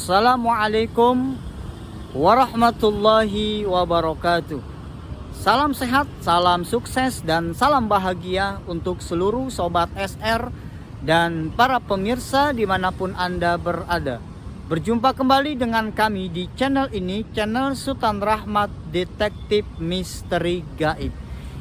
Assalamualaikum warahmatullahi wabarakatuh. Salam sehat, salam sukses, dan salam bahagia untuk seluruh Sobat SR dan para pemirsa dimanapun Anda berada. Berjumpa kembali dengan kami di channel ini, channel Sultan Rahmat Detektif Misteri Gaib.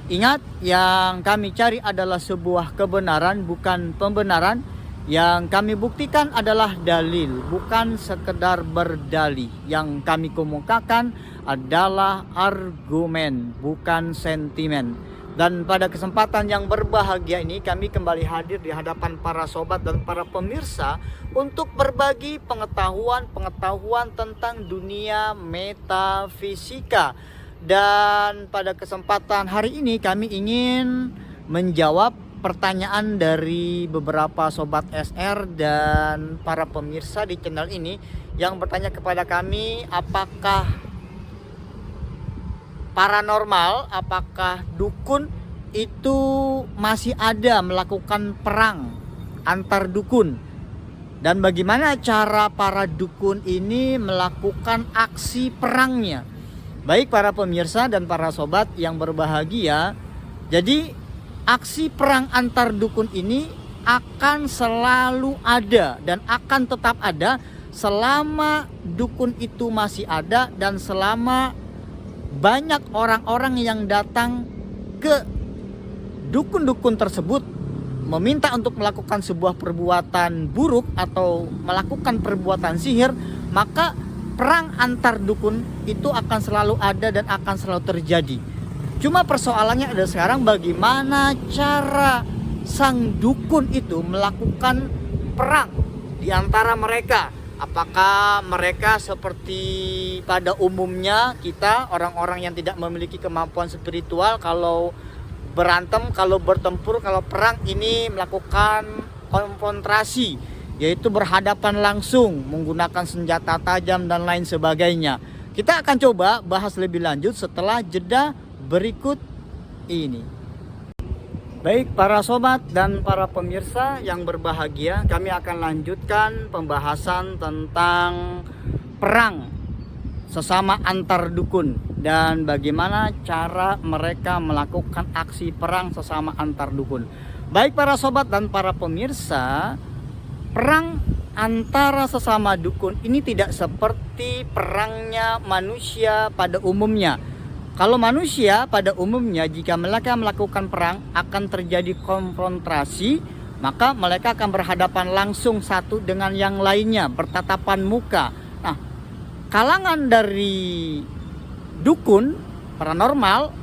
Ingat, yang kami cari adalah sebuah kebenaran, bukan pembenaran. Yang kami buktikan adalah dalil, bukan sekedar berdalih. Yang kami kemukakan adalah argumen, bukan sentimen. Dan pada kesempatan yang berbahagia ini, kami kembali hadir di hadapan para sobat dan para pemirsa untuk berbagi pengetahuan tentang dunia metafisika. Dan pada kesempatan hari ini kami ingin menjawab pertanyaan dari beberapa sobat SR dan para pemirsa di channel ini yang bertanya kepada kami, apakah paranormal, apakah dukun itu masih ada melakukan perang antar dukun, dan bagaimana cara para dukun ini melakukan aksi perangnya. Baik para pemirsa dan para sobat yang berbahagia, jadi aksi perang antar dukun ini akan selalu ada dan akan tetap ada selama dukun itu masih ada dan selama banyak orang-orang yang datang ke dukun-dukun tersebut meminta untuk melakukan sebuah perbuatan buruk atau melakukan perbuatan sihir, maka perang antar dukun itu akan selalu ada dan akan selalu terjadi. Cuma persoalannya ada sekarang, bagaimana cara sang dukun itu melakukan perang di antara mereka. Apakah mereka seperti pada umumnya kita, orang-orang yang tidak memiliki kemampuan spiritual, kalau berantem, kalau bertempur, kalau perang ini melakukan konfrontasi, yaitu berhadapan langsung menggunakan senjata tajam dan lain sebagainya. Kita akan coba bahas lebih lanjut setelah jeda berikut ini. Baik para sobat dan para pemirsa yang berbahagia, kami akan lanjutkan pembahasan tentang perang sesama antar dukun dan bagaimana cara mereka melakukan aksi perang sesama antar dukun. Baik para sobat dan para pemirsa, perang antara sesama dukun ini tidak seperti perangnya manusia pada umumnya. Kalau manusia pada umumnya, jika mereka melakukan perang akan terjadi konfrontasi, maka mereka akan berhadapan langsung satu dengan yang lainnya, bertatapan muka. Nah, kalangan dari dukun paranormal,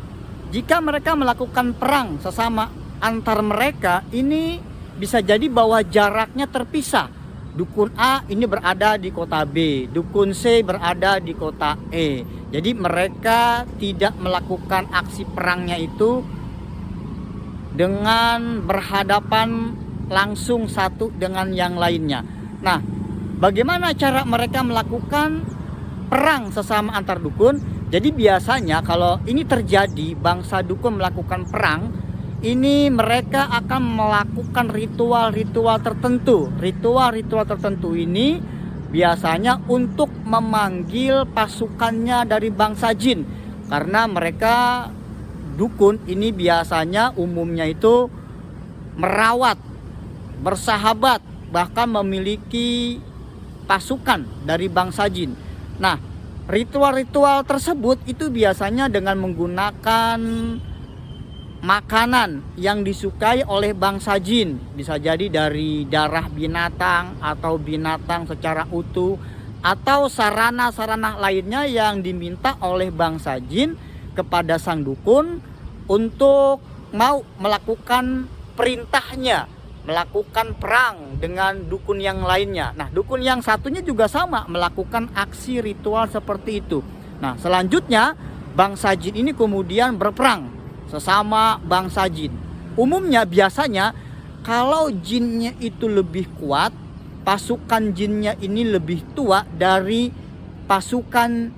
jika mereka melakukan perang sesama antar mereka, ini bisa jadi bahwa jaraknya terpisah. Dukun A ini berada di kota B, dukun C berada di kota E. Jadi mereka tidak melakukan aksi perangnya itu dengan berhadapan langsung satu dengan yang lainnya. Nah, bagaimana cara mereka melakukan perang sesama antar dukun? Jadi biasanya kalau ini terjadi, bangsa dukun melakukan perang, ini mereka akan melakukan ritual-ritual tertentu. Ritual-ritual tertentu ini biasanya untuk memanggil pasukannya dari bangsa jin. Karena mereka dukun ini biasanya umumnya itu merawat, bersahabat, bahkan memiliki pasukan dari bangsa jin. Nah, ritual-ritual tersebut itu biasanya dengan menggunakan makanan yang disukai oleh bangsa jin, bisa jadi dari darah binatang atau binatang secara utuh, atau sarana-sarana lainnya yang diminta oleh bangsa jin kepada sang dukun untuk mau melakukan perintahnya, melakukan perang dengan dukun yang lainnya. Nah, dukun yang satunya juga sama melakukan aksi ritual seperti itu. Nah, selanjutnya bangsa jin ini kemudian berperang sesama bangsa jin. Umumnya biasanya kalau jinnya itu lebih kuat, pasukan jinnya ini lebih tua dari pasukan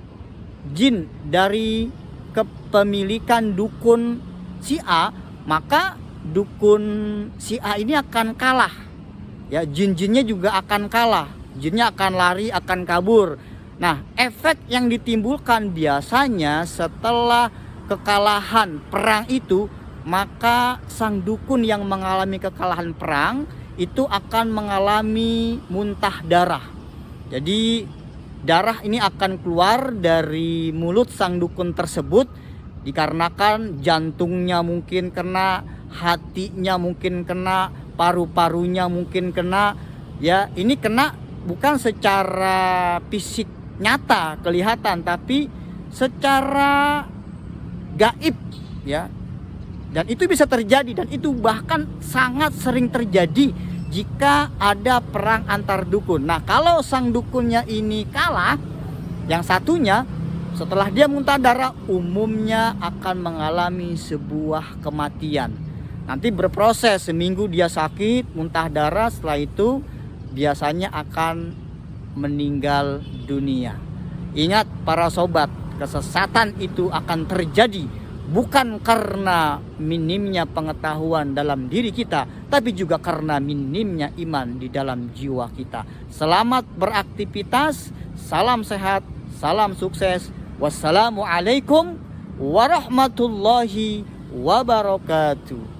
jin dari kepemilikan dukun si A, maka dukun si A ini akan kalah. Ya, jin-jinnya juga akan kalah. jinnya akan lari, akan kabur. Nah, efek yang ditimbulkan biasanya setelah kekalahan perang itu, maka sang dukun yang mengalami kekalahan perang itu akan mengalami muntah darah. Jadi darah ini akan keluar dari mulut sang dukun tersebut dikarenakan jantungnya mungkin kena, hatinya mungkin kena, paru-parunya mungkin kena. Ya, ini kena bukan secara fisik nyata kelihatan, tapi secara gaib ya. Dan itu bisa terjadi, dan itu bahkan sangat sering terjadi jika ada perang antar dukun. Nah, kalau sang dukunnya ini kalah, yang satunya setelah dia muntah darah umumnya akan mengalami sebuah kematian. Nanti berproses seminggu dia sakit, muntah darah, setelah itu biasanya akan meninggal dunia. Ingat para sobat, kesesatan itu akan terjadi bukan karena minimnya pengetahuan dalam diri kita, tapi juga karena minimnya iman di dalam jiwa kita. Selamat beraktivitas, salam sehat, salam sukses. Wassalamualaikum warahmatullahi wabarakatuh.